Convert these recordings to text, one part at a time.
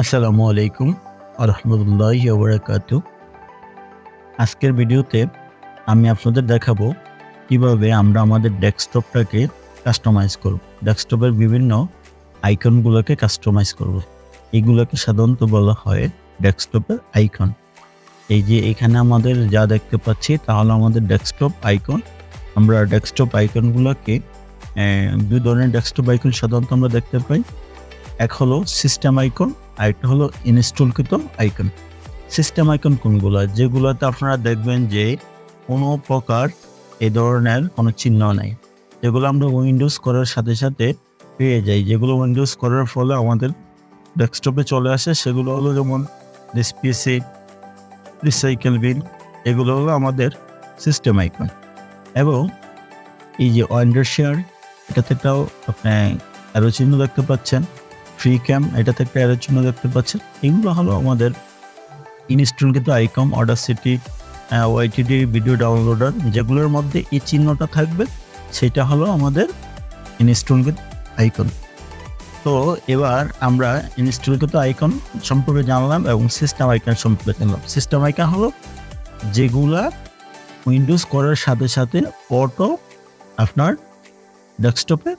আসসালামু আলাইকুম আরহামতুল্লাহি ওয়া বারাকাতুহু। আজকের ভিডিওতে আমি আপনাদের দেখাবো কিভাবে আমরা আমাদের ডেস্কটপটাকে কাস্টমাইজ করব। ডেস্কটপের বিভিন্ন আইকনগুলোকে কাস্টমাইজ করব। এগুলোকে সাধারণত বলা হয় ডেস্কটপের আইকন। এই যে এখানে আমাদের যা দেখতে পাচ্ছি তা হলো আমাদের ডেস্কটপ আইকন। আমরা ডেস্কটপ আইকনগুলোকে দুই ধরনের ডেস্কটপ আইকন সাধারণত আমরা দেখতে পাই। এক হলো সিস্টেম আইকন, আরেকটা হলো ইনস্টলকৃত আইকন। সিস্টেম আইকন কোনগুলো? যেগুলোতে আপনারা দেখবেন যে কোনো প্রকার এই ধরনের কোনো চিহ্ন নাই, যেগুলো আমরা উইন্ডোজ করার সাথে সাথে পেয়ে যাই, যেগুলো উইন্ডোজ করার ফলে আমাদের ডেস্কটপে চলে আসে। সেগুলো হলো যেমন ডিসপিসি, রিসাইকেল বিন, এগুলো হলো আমাদের সিস্টেম আইকন। এবং এই যে ওয়ান্ডার শেয়ার, এটা থেকেও আপনি অ্যারো চিহ্ন দেখতে পাচ্ছেন। ফ্রি ক্যাম, এটা থেকে অ্যারো চিহ্ন দেখতে পাচ্ছেন। এগুলো হলো আমাদের ইনস্টলকৃত আইকন। অডাসিটি, ওয়াইটিডি ভিডিও ডাউনলোডার, যেগুলোর মধ্যে এই চিহ্নটা থাকবে সেটা হলো আমাদের ইনস্টলকৃত আইকন। তো এবার আমরা ইনস্টলকৃত আইকন সম্পর্কে জানলাম এবং সিস্টেম আইকন সম্পর্কে জানলাম। সিস্টেম আইকন হলো যেগুলা উইন্ডোজ করার সাথে সাথে অটো আপনার ডেস্কটপে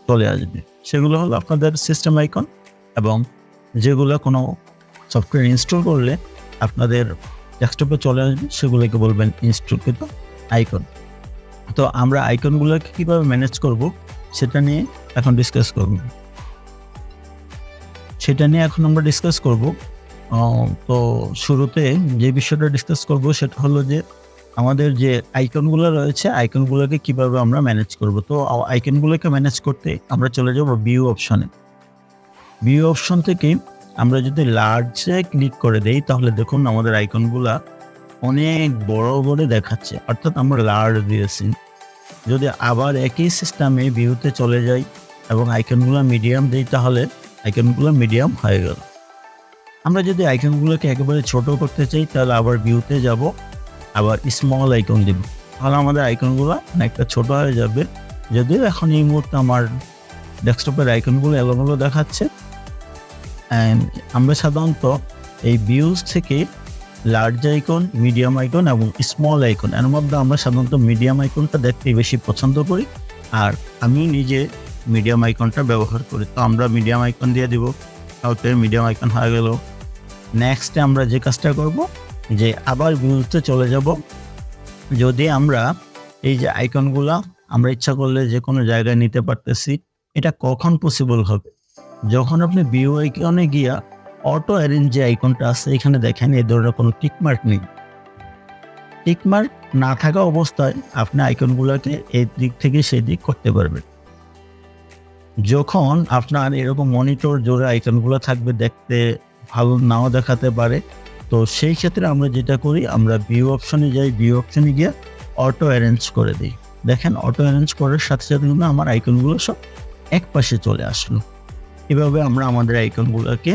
চলে আসবে, সেগুলো হলো আপনাদের সিস্টেম আইকন। এবং যেগুলো কোনো সফটওয়্যার ইনস্টল করলে আপনাদের ডেস্কটপে চলে আসবে, সেগুলোকে বলবেন ইনস্টলকৃত আইকন। তো আমরা আইকনগুলোকে কীভাবে ম্যানেজ করব সেটা নিয়ে এখন ডিসকাস করব। তো শুরুতে যে বিষয়টা ডিসকাস করব সেটা হলো যে আমাদের যে আইকনগুলো রয়েছে, আইকনগুলোকে কিভাবে আমরা ম্যানেজ করব। তো আইকনগুলোকে ম্যানেজ করতে আমরা চলে যাব ভিউ অপশনে। ভিউ অপশন থেকে আমরা যদি লার্জে ক্লিক করে দেই তাহলে দেখুন আমাদের আইকনগুলা অনেক বড় করে দেখাচ্ছে, অর্থাৎ আমরা লার্জ দিয়েছি। যদি আবার একই সিস্টেমে ভিউতে চলে যাই এবং আইকনগুলো মিডিয়াম দিই তাহলে আইকনগুলো মিডিয়াম হয়ে গেল। আমরা যদি আইকনগুলোকে একেবারে ছোট করতে চাই তাহলে আবার ভিউতে যাব, আবার স্মল আইকন দিব, তাহলে আমাদের আইকনগুলো অনেকটা ছোট হয়ে যাবে। যদিও এখন এই মুহূর্তে আমার ডেস্কটপের আইকনগুলো এলোমেলো দেখাচ্ছে। আমরা সাধারণত এই ভিউজ থেকে লার্জ আইকন, মিডিয়াম আইকন এবং স্মল আইকন, এর মধ্যে আমরা সাধারণত মিডিয়াম আইকনটা দেখতে বেশি পছন্দ করি, আর আমি নিজে মিডিয়াম আইকনটা ব্যবহার করি। তো আমরা মিডিয়াম আইকন দিয়ে দিব, ওকে মিডিয়াম আইকন হয়ে গেল। নেক্সটে আমরা যে কাজটা করব যে আবার ভিউতে চলে যাব। যদি আমরা এই যে আইকনগুলা আমরা ইচ্ছা করলে যে কোনো জায়গায় নিতে পারতেছি, এটা কখন পসিবল হবে? যখন আপনি ভিউ আইকনে গিয়া অটো অ্যারেঞ্জ যে আইকনটা আছে এখানে দেখেন এই ধরনের কোনো টিকমার্ক নেই। টিকমার্ক না থাকা অবস্থায় আপনি আইকনগুলোকে এই দিক থেকে সেই দিক করতে পারবেন। যখন আপনার এরকম মনিটর জোরে আইকনগুলো থাকবে, দেখতে ভালো নাও দেখাতে পারে, তো সেই ক্ষেত্রে আমরা যেটা করি, আমরা ভিউ অপশনে যাই, ভিউ অপশনে গিয়ে অটো অ্যারেঞ্জ করে দিই। দেখেন অটো অ্যারেঞ্জ করার সাথে সাথে কিন্তু আমার আইকনগুলো সব এক পাশে চলে আসলো। এভাবে আমরা আমাদের আইকনগুলোকে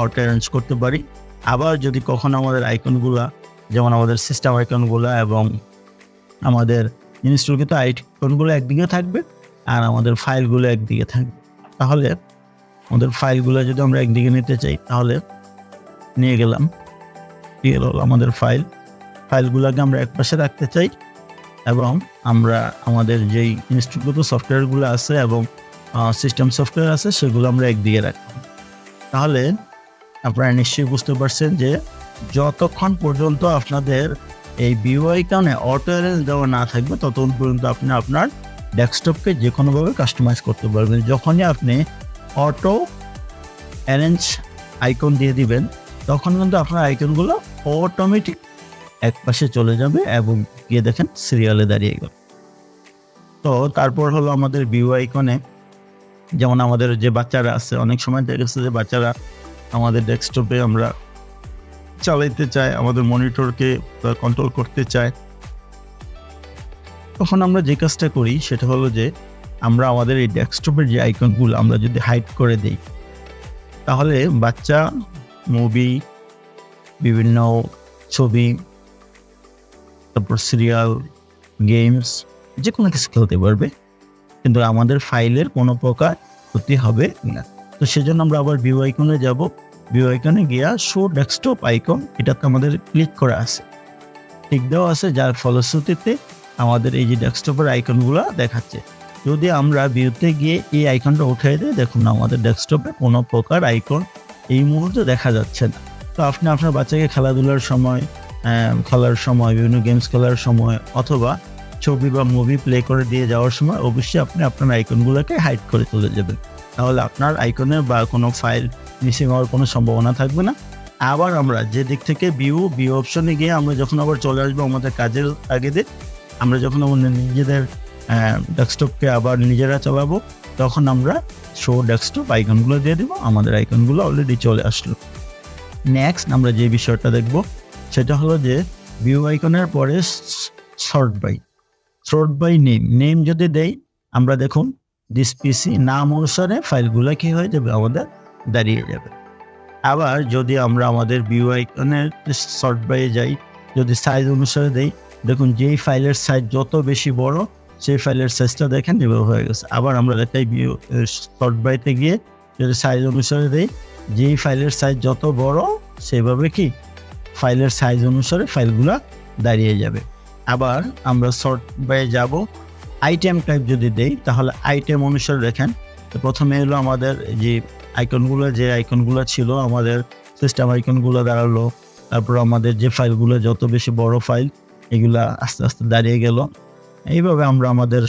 অটো অ্যারেঞ্জ করতে পারি। আবার যদি কখনো আমাদের আইকনগুলা, যেমন আমাদের সিস্টেম আইকনগুলো এবং আমাদের ইনস্টলকৃত আইকনগুলো একদিকে থাকবে আর আমাদের ফাইলগুলো একদিকে থাকবে, তাহলে আমাদের ফাইলগুলো যদি আমরা একদিকে নিতে চাই তাহলে নিয়ে গেলাম, আমাদের ফাইলগুলোকে আমরা এক পাশে রাখতে চাই এবং আমরা আমাদের যেই ইনস্টলকৃত সফটওয়্যারগুলো আছে এবং সিস্টেম সফটওয়্যার আছে সেগুলো আমরা একদিকে রাখবো। তাহলে আপনারা নিশ্চয়ই বুঝতে পারছেন যে যতক্ষণ পর্যন্ত আপনাদের এই ভিউ আইকনে অটো অ্যারেঞ্জ দেওয়া না থাকবে ততক্ষণ পর্যন্ত আপনি আপনার ডেস্কটপকে যে কোনোভাবে কাস্টমাইজ করতে পারবেন। যখনই আপনি অটো অ্যারেঞ্জ আইকন দিয়ে দিবেন তখন কিন্তু আপনার আইকনগুলো অটোমেটিক এক পাশে চলে যাবে এবং গিয়ে দেখেন সিরিয়ালে দাঁড়িয়ে গেল। তো তারপর হলো আমাদের ভিউ আইকনে, যেমন আমাদের যে বাচ্চারা আছে, অনেক সময় দেখেছে যে বাচ্চারা আমাদের ডেস্কটপে আমরা চালাইতে চায়, আমাদের মনিটরকে কন্ট্রোল করতে চায়, তখন আমরা যে কাজটা করি সেটা হলো যে আমরা আমাদের এই ডেস্কটপের যে আইকনগুলো আমরা যদি হাইড করে দিই তাহলে বাচ্চা মুভি, বিভিন্ন ছবি, তারপর সিরিয়াল, গেমস, যে কোনো কিছু খেলতে পারবে, কিন্তু আমাদের ফাইলের কোনো প্রকার ক্ষতি হবে না। তো সেজন্য আমরা আবার ভিউ আইকনে যাব, ভিউ আইকনে গিয়া শো ডেস্কটপ আইকন এটাতে আমাদের ক্লিক করা আছে, ঠিক দেওয়া আছে, যার ফলশ্রুতিতে আমাদের এই যে ডেস্কটপের আইকনগুলো দেখাচ্ছে। যদি আমরা ভিউতে গিয়ে এই আইকনটা উঠিয়ে দিই, দেখুন আমাদের ডেস্কটপে কোনো প্রকার আইকন এই মুহূর্তে দেখা যাচ্ছে না। তো আপনি আপনার বাচ্চাকে খেলার সময় বিভিন্ন গেমস খেলার সময় অথবা ছবি বা মুভি প্লে করে দিয়ে যাওয়ার সময় অবশ্যই আপনি আপনার আইকনগুলোকে হাইড করে চলে যাবেন, তাহলে আপনার আইকনের বা কোনো ফাইল মিসিং হওয়ার কোনো সম্ভাবনা থাকবে না। আবার আমরা যে দিক থেকে ভিউ অপশনে গিয়ে আমরা যখন আবার চলে আসবো আমাদের কাজের আগে দিয়ে, আমরা যখন আমাদের নিজেদের ডেস্কটপকে আবার নিজেরা চালাবো, তখন আমরা শো ডেস্কটপ আইকনগুলো দিয়ে দেবো। আমাদের আইকনগুলো অলরেডি চলে আসলো। নেক্সট আমরা যে বিষয়টা দেখব সেটা হলো যে ভিউ আইকনের পরে সর্ট বাই নেম যদি দেই, আমরা দেখুন দিস পিসি নাম অনুসারে ফাইলগুলো কি হয়ে যাবে, আমাদের দাঁড়িয়ে যাবে। আবার যদি আমরা আমাদের ভিউ আইকনের সর্ট বাইয়ে যাই, যদি সাইজ অনুসারে দেই, দেখুন যেই ফাইলের সাইজ যত বেশি বড় সেই ফাইলের সাইজটা দেখেন এভাবে হয়ে গেছে। আবার আমরা দেখাই ভিউ সর্ট বাইতে গিয়ে যদি সাইজ অনুসারে দেই, যেই ফাইলের সাইজ যত বড় সেভাবে কি ফাইলের সাইজ অনুসারে ফাইলগুলো দাঁড়িয়ে যাবে। আবার আমরা সর্ট বাইয়ে যাব, আইটেম টাইপ যদি দেই তাহলে আইটেম অনুসারে দেখেন। তো প্রথমে হলো আমাদের যে আইকনগুলো ছিল আমাদের সিস্টেম আইকনগুলো দাঁড়ালো, তারপর আমাদের যে ফাইলগুলো যত বেশি বড় ফাইল এগুলা আস্তে আস্তে দাঁড়িয়ে গেল। এইভাবে আমরা আমাদের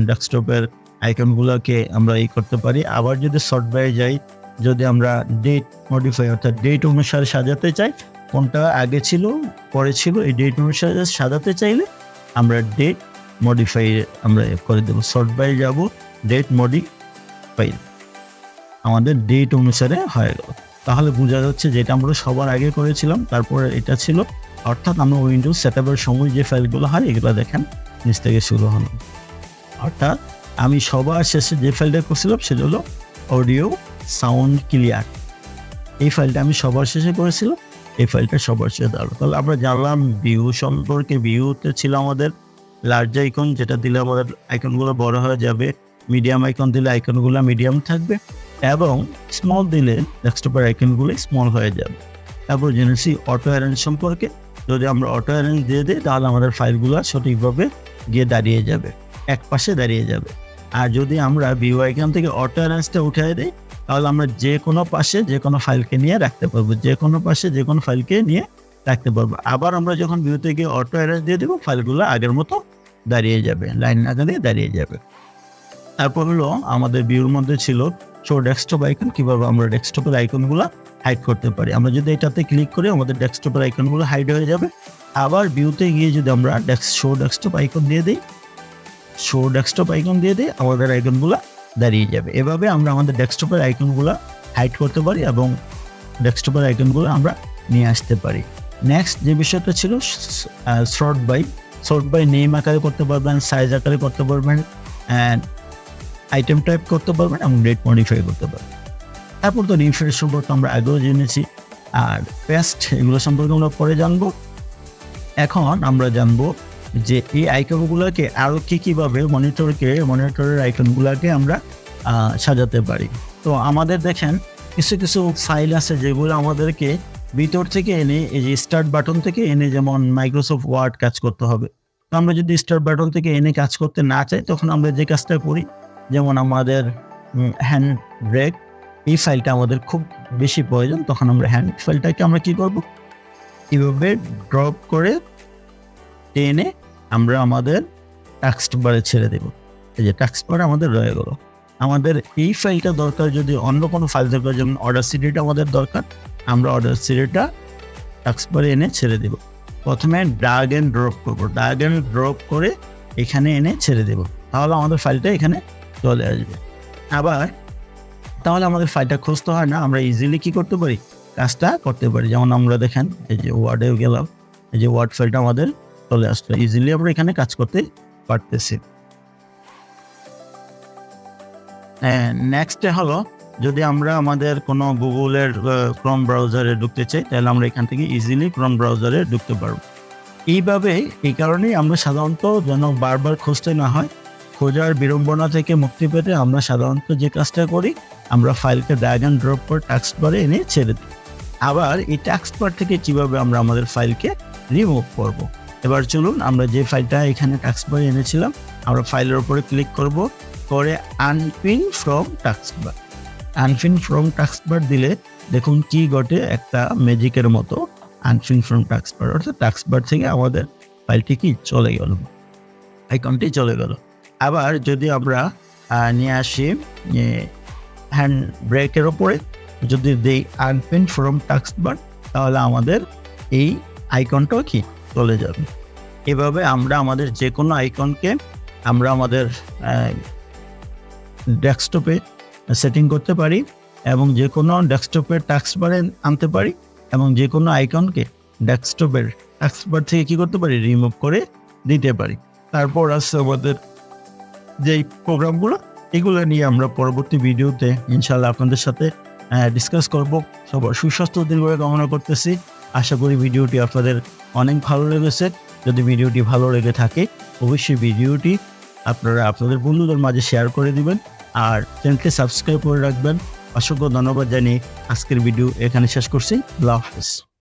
ডেস্কটপের আইকনগুলোকে আমরা করতে পারি। আবার যদি সর্ট বাই যাই, যদি আমরা ডেট মডিফাই অর্থাৎ ডেট অনুসারে সাজাতে চাই, কোনটা আগে ছিল পরে ছিল, এই ডেট অনুসারে সাজাতে চাইলে আমরা ডেট মডিফাই আমরা করে দেবো। সর্ট বাই যাব, ডেট মডিফাই, আমাদের ডেট অনুসারে হয়ে গেল। তাহলে বোঝা যাচ্ছে যেটা আমরা সবার আগে করেছিলাম তারপরে এটা ছিল, অর্থাৎ আমরা উইন্ডোজ সেটআপের সময় যে ফাইলগুলো হয় এগুলো দেখেন নিচ থেকে শুরু হলো। অর্থাৎ আমি সবার শেষে যে ফাইলটা করছিলাম সেটা হলো অডিও সাউন্ড ক্লিয়ার। এই ফাইলটা আমি সবার শেষে করেছিলাম, এই ফাইলটা সবার শেষে দাঁড়ালো। তাহলে আমরা জানলাম ভিউ সম্পর্কে। ভিউতে ছিল আমাদের লার্জ আইকন, যেটা দিলে আমাদের আইকনগুলো বড় হয়ে যাবে, মিডিয়াম আইকন দিলে আইকনগুলো মিডিয়াম থাকবে, এবং স্মল দিলে ডেস্কটপের আইকনগুলো স্মল হয়ে যাবে। তারপর জেনেছি অটো অ্যারেঞ্জ সম্পর্কে। যদি আমরা অটো অ্যারেঞ্জ দিয়ে দিই তাহলে আমাদের ফাইলগুলো সঠিকভাবে গিয়ে দাঁড়িয়ে যাবে, এক পাশে দাঁড়িয়ে যাবে। আর যদি আমরা ভিউ আইকন থেকে অটো অ্যারেঞ্জটা উঠিয়ে দিই তাহলে আমরা যে কোনো পাশে যে কোনো ফাইলকে নিয়ে রাখতে পারবো, আবার আমরা যখন ভিউ থেকে অটো অ্যারেঞ্জ দিয়ে দেবো ফাইলগুলো আগের মতো দাঁড়িয়ে যাবে, লাইন না দিয়ে দাঁড়িয়ে যাবে। তারপর হলো আমাদের ভিউর মধ্যে ছিল শো ডেস্কটপ আইকন, কিভাবে আমরা ডেস্কটপের আইকনগুলো হাইড করতে পারি। আমরা যদি এটাতে ক্লিক করি আমাদের ডেস্কটপের আইকনগুলো হাইড হয়ে যাবে। আবার ভিউতে গিয়ে যদি আমরা শো ডেস্কটপ আইকন দিয়ে দিই, আমাদের আইকনগুলো দাঁড়িয়ে যাবে। এভাবে আমরা আমাদের ডেস্কটপের আইকনগুলো হাইড করতে পারি এবং ডেস্কটপের আইকনগুলো আমরা নিয়ে আসতে পারি। নেক্সট যে বিষয়টা ছিল সর্ট বাই নেম আকারে করতে পারবেন, সাইজ আকারে করতে পারবেন, অ্যান্ড আইটেম টাইপ করতে পারবেন এবং ডেট মডিফাই করতে পারবেন। তারপর তো রিফ্রেশ সম্পর্কে আমরা আগেও জেনেছি, আর পেস্ট এগুলো সম্পর্কে আমরা পরে জানবো। এখন আমরা জানবো যে এই আইকনগুলোকে আরও কীভাবে মনিটরের আইকনগুলোকে আমরা সাজাতে পারি। তো আমাদের দেখেন কিছু ফাইল আছে যেগুলো আমাদেরকে ভিতর থেকে এনে, এই যে স্টার্ট বাটন থেকে এনে, যেমন মাইক্রোসফট ওয়ার্ড কাজ করতে হবে। তো আমরা যদি স্টার্ট বাটন থেকে এনে কাজ করতে না চাই তখন আমরা যে কাজটা করি, যেমন আমাদের হ্যান্ড ব্রেক, এই ফাইলটা আমাদের খুব বেশি প্রয়োজন, তখন আমরা হ্যান্ড ফাইলটাকে আমরা কী করব, এভাবে ড্রপ করে টেনে আমরা আমাদের টাস্ক বারে ছেড়ে দেব। এই যে টাস্ক বারে আমাদের রয়ে গেল। আমাদের এই ফাইলটা দরকার, যদি অন্য কোনো ফাইল দরকার, যেমন অর্ডার সিডিটা আমাদের দরকার, আমরা অর্ডার সিডিটা টাস্ক বারে এনে ছেড়ে দেব। প্রথমে ড্র্যাগ এন্ড ড্রপ করে এখানে এনে ছেড়ে দেব, তাহলে আমাদের ফাইলটা এখানে চলে আসবে। আবার তাহলে আমাদের ফাইলটা খুঁজতে হয় না, আমরা ইজিলি কী করতে পারি, কাজটা করতে পারি। যেমন আমরা দেখেন এই যে ওয়ার্ডেও গেলাম, এই যে ওয়ার্ড ফাইলটা আমাদের চলে আসলো, ইজিলি আমরা এখানে কাজ করতে পারতেছি। নেক্সটে হলো যদি আমরা আমাদের কোনো গুগলের ক্রোম ব্রাউজারে ঢুকতে চাই তাহলে আমরা এখান থেকে ইজিলি ক্রোম ব্রাউজারে ঢুকতে পারবো। এইভাবে এই কারণেই আমরা সাধারণত যেন বারবার খুঁজতে না হয়, খোঁজার বিড়ম্বনা থেকে মুক্তি পেতে আমরা সাধারণত যে কাজটা করি, আমরা ফাইলকে ড্র্যাগ এন্ড ড্রপ করে টাস্ক বারে এনে ছেড়ে দিই। আবার এই টাস্ক বার থেকে কিভাবে আমরা আমাদের ফাইলকে রিমুভ করব। এবার চলুন আমরা যে ফাইলটা এখানে টাস্ক বারে এনেছিলাম আমরা ফাইলের উপরে ক্লিক করব, করে unpin from taskbar. Unpin from taskbar দিলে দেখুন কি ঘটে, একটা ম্যাজিকের মতো আনপিন ফ্রম টাস্ক বার, অর্থাৎ টাস্ক বার থেকে আমাদের ফাইলটি কি চলে গেল, আইকনটি চলে গেল। আবার যদি আমরা নিয়ে আসি হ্যান্ড ব্রেকের ওপরে যদি দেই আনপিন ফ্রম টাস্ক বার, তাহলে আমাদের এই আইকনটাও কি চলে যাবে। এভাবে আমরা আমাদের যে কোনো আইকনকে আমরা আমাদের ডেস্কটপে সেটিং করতে পারি এবং যে কোনো ডেস্কটপের টাস্ক বারে আনতে পারি এবং যে কোনো আইকনকে ডেস্কটপের টাস্ক বার থেকে কী করতে পারি, রিমুভ করে দিতে পারি। তারপর আসছে আমাদের যেই প্রোগ্রামগুলো, এগুলো নিয়ে আমরা পরবর্তী ভিডিওতে ইনশাআল্লাহ আপনাদের সাথে ডিসকাস করব। সবার সুস্বাস্থ্য দীর্ঘায়ু কামনা করতেছি। আশা করি ভিডিওটি আপনাদের অনেক ভালো লেগেছে। যদি ভিডিওটি ভালো লেগে থাকে অবশ্যই ভিডিওটি আপনারা আপনাদের বন্ধুদের মাঝে শেয়ার করে দিবেন আর চ্যানেলটি সাবস্ক্রাইব করে রাখবেন। অসংখ্য ধন্যবাদ জানিয়ে আজকের ভিডিও এখানে শেষ করছি। আল্লাহ হাফেজ।